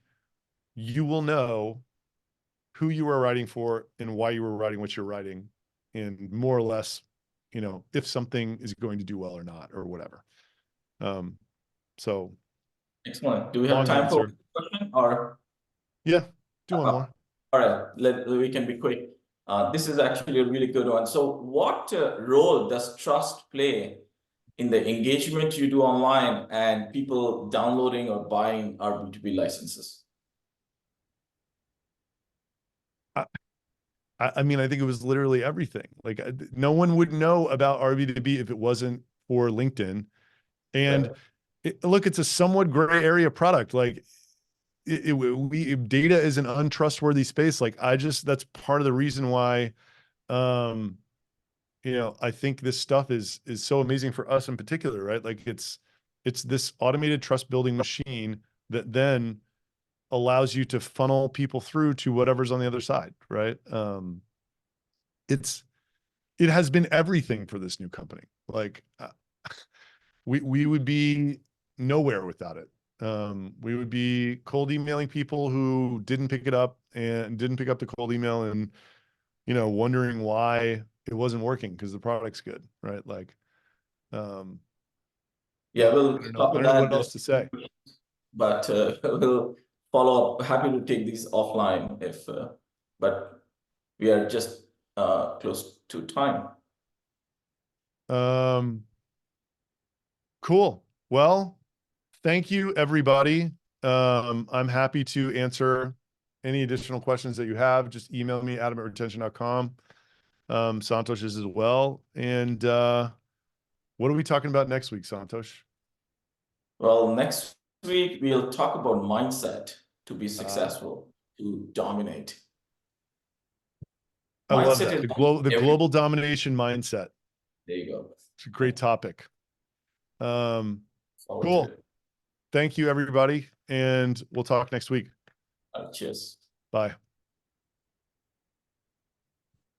you will know who you are writing for and why you were writing what you're writing, and more or less, if something is going to do well or not, or whatever. So Excellent. Do we have long time for answer. a question or? Yeah, do one more. All right, we can be quick. This is actually a really good one. So what role does trust play in the engagement you do online and people downloading or buying our B2B licenses? I mean, I think it was literally everything. Like no one would know about RB2B if it wasn't for LinkedIn. And look, it's a somewhat gray area product. Like data is an untrustworthy space. Like that's part of the reason why, I think this stuff is so amazing for us in particular, right? Like it's this automated trust building machine that then allows you to funnel people through to whatever's on the other side, right? It has been everything for this new company. Like we would be nowhere without it. We would be cold emailing people who didn't pick it up and didn't pick up the cold email and, wondering why it wasn't working because the product's good, right? Like, Yeah, we'll I don't stop with know what that. else to say. But we'll follow up. Happy to take these offline if, but we are just close to time. Cool. Well, thank you, everybody. I'm happy to answer any additional questions that you have. Just email me, adam@retention.com. Santosh is as well. And what are we talking about next week, Santosh? Well, next week we'll talk about mindset to be successful, to dominate. I love Mindset that. is The everything. global domination mindset. There you go. It's a great topic. Forward to Cool. it. Thank you, everybody. And we'll talk next week. Cheers. Bye.